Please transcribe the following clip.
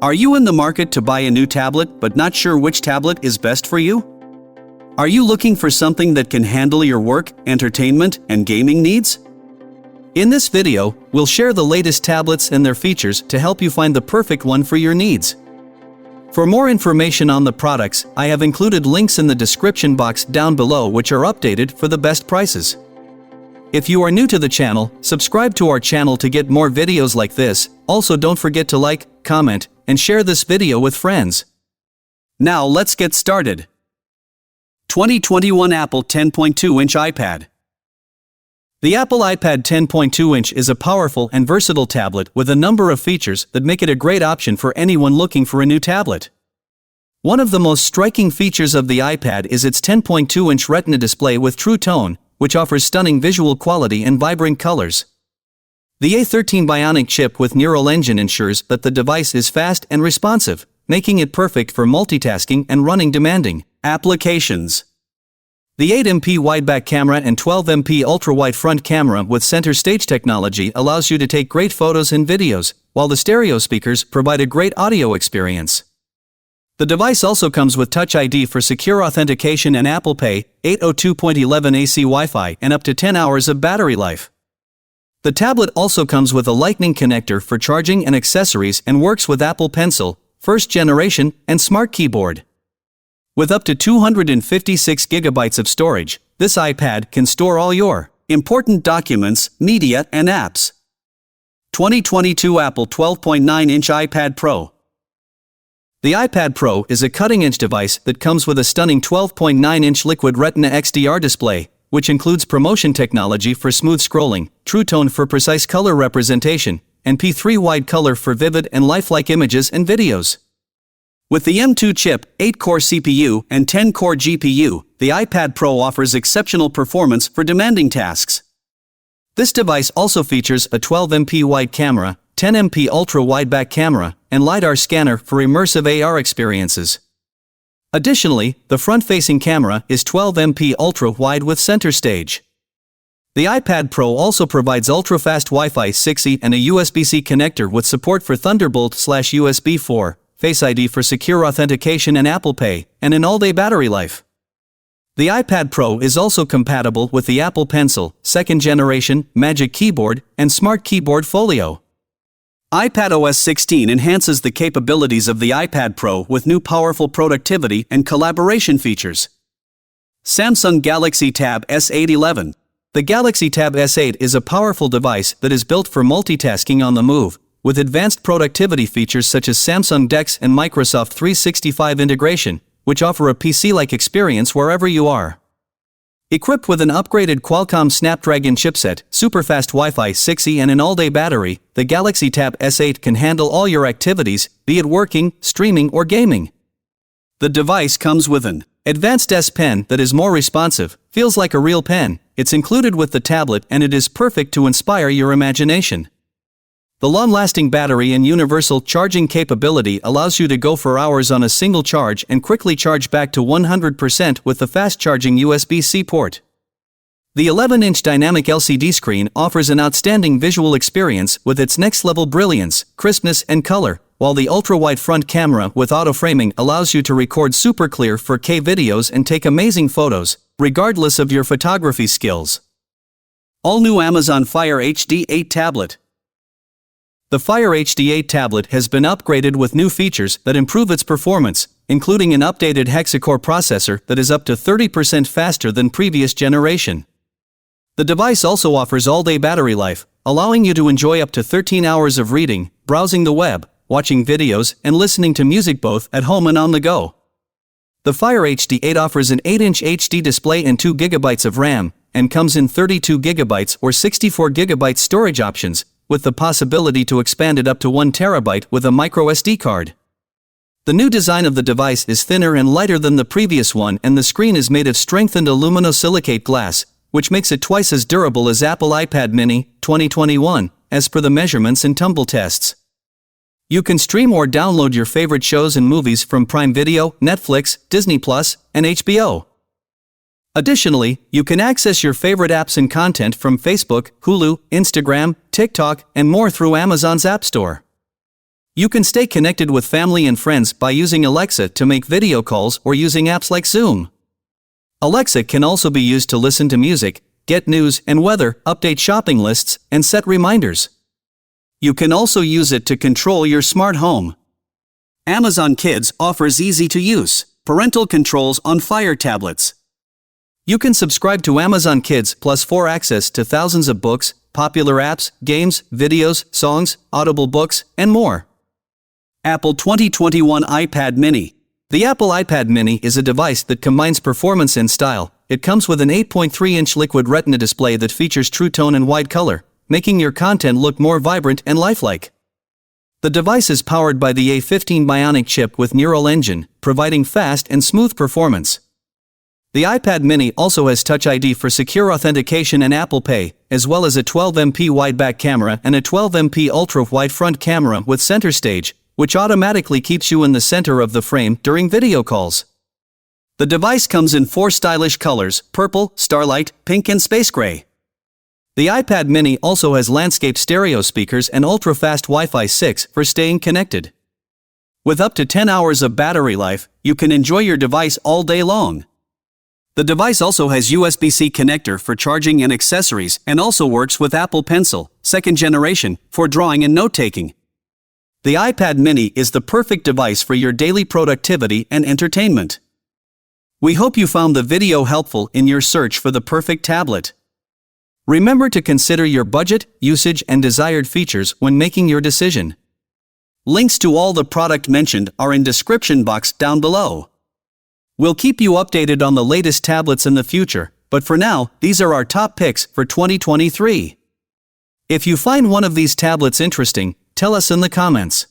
Are you in the market to buy a new tablet but not sure which tablet is best for you? Are you looking for something that can handle your work, entertainment, and gaming needs? In this video, we'll share the latest tablets and their features to help you find the perfect one for your needs. For more information on the products, I have included links in the description box down below which are updated for the best prices. If you are new to the channel, subscribe to our channel to get more videos like this. Also, don't forget to like, comment, and share this video with friends. Now let's get started. 2021 Apple 10.2-inch iPad. The Apple iPad 10.2-inch is a powerful and versatile tablet with a number of features that make it a great option for anyone looking for a new tablet. One of the most striking features of the iPad is its 10.2-inch Retina display with True Tone, which offers stunning visual quality and vibrant colors. The A13 Bionic chip with Neural Engine ensures that the device is fast and responsive, making it perfect for multitasking and running demanding applications. The 8MP wide-back camera and 12MP ultra-wide front camera with center stage technology allows you to take great photos and videos, while the stereo speakers provide a great audio experience. The device also comes with Touch ID for secure authentication and Apple Pay, 802.11 AC Wi-Fi, and up to 10 hours of battery life. The tablet also comes with a Lightning connector for charging and accessories and works with Apple Pencil, first generation, and Smart Keyboard. With up to 256 gigabytes of storage, this iPad can store all your important documents, media, and apps. 2022 Apple 12.9-inch iPad Pro. The iPad Pro is a cutting-edge device that comes with a stunning 12.9-inch Liquid Retina XDR display, which includes ProMotion technology for smooth scrolling, True Tone for precise color representation, and P3 wide color for vivid and lifelike images and videos. With the M2 chip, 8-core CPU, and 10-core GPU, the iPad Pro offers exceptional performance for demanding tasks. This device also features a 12MP wide camera, 10MP ultra-wide-back camera, and LiDAR scanner for immersive AR experiences. Additionally, the front-facing camera is 12MP ultra-wide with center stage. The iPad Pro also provides ultra-fast Wi-Fi 6E and a USB-C connector with support for Thunderbolt/USB 4, Face ID for secure authentication and Apple Pay, and an all-day battery life. The iPad Pro is also compatible with the Apple Pencil, 2nd generation, Magic Keyboard, and Smart Keyboard Folio. iPadOS 16 enhances the capabilities of the iPad Pro with new powerful productivity and collaboration features. Samsung Galaxy Tab S8 11. The Galaxy Tab S8 is a powerful device that is built for multitasking on the move, with advanced productivity features such as Samsung DeX and Microsoft 365 integration, which offer a PC-like experience wherever you are. Equipped with an upgraded Qualcomm Snapdragon chipset, super-fast Wi-Fi 6E and an all-day battery, the Galaxy Tab S8 can handle all your activities, be it working, streaming, or gaming. The device comes with an advanced S Pen that is more responsive, feels like a real pen. It's included with the tablet and it is perfect to inspire your imagination. The long-lasting battery and universal charging capability allows you to go for hours on a single charge and quickly charge back to 100% with the fast-charging USB-C port. The 11-inch dynamic LCD screen offers an outstanding visual experience with its next-level brilliance, crispness, and color, while the ultra-wide front camera with auto-framing allows you to record super clear 4K videos and take amazing photos, regardless of your photography skills. All-new Amazon Fire HD 8 tablet. The Fire HD 8 tablet has been upgraded with new features that improve its performance, including an updated hexa-core processor that is up to 30% faster than previous generation. The device also offers all-day battery life, allowing you to enjoy up to 13 hours of reading, browsing the web, watching videos, and listening to music both at home and on the go. The Fire HD 8 offers an 8-inch HD display and 2 GB of RAM, and comes in 32 GB or 64 GB storage options, with the possibility to expand it up to 1 TB with a microSD card. The new design of the device is thinner and lighter than the previous one, and the screen is made of strengthened aluminosilicate glass, which makes it twice as durable as Apple iPad mini 2021, as per the measurements and tumble tests. You can stream or download your favorite shows and movies from Prime Video, Netflix, Disney+, and HBO. Additionally, you can access your favorite apps and content from Facebook, Hulu, Instagram, TikTok, and more through Amazon's App Store. You can stay connected with family and friends by using Alexa to make video calls or using apps like Zoom. Alexa can also be used to listen to music, get news and weather, update shopping lists, and set reminders. You can also use it to control your smart home. Amazon Kids offers easy-to-use parental controls on Fire tablets. You can subscribe to Amazon Kids Plus for access to thousands of books, popular apps, games, videos, songs, Audible books, and more. Apple 2021 iPad Mini. The Apple iPad Mini is a device that combines performance and style. It comes with an 8.3-inch liquid retina display that features true tone and wide color, making your content look more vibrant and lifelike. The device is powered by the A15 Bionic chip with neural engine, providing fast and smooth performance. The iPad Mini also has Touch ID for secure authentication and Apple Pay, as well as a 12MP wide back camera and a 12MP ultra-wide front camera with center stage, which automatically keeps you in the center of the frame during video calls. The device comes in 4 stylish colors: purple, starlight, pink and space gray. The iPad Mini also has landscape stereo speakers and ultra-fast Wi-Fi 6 for staying connected. With up to 10 hours of battery life, you can enjoy your device all day long. The device also has USB-C connector for charging and accessories and also works with Apple Pencil, 2nd generation, for drawing and note-taking. The iPad Mini is the perfect device for your daily productivity and entertainment. We hope you found the video helpful in your search for the perfect tablet. Remember to consider your budget, usage, and desired features when making your decision. Links to all the product mentioned are in description box down below. We'll keep you updated on the latest tablets in the future, but for now, these are our top picks for 2023. If you find one of these tablets interesting, tell us in the comments.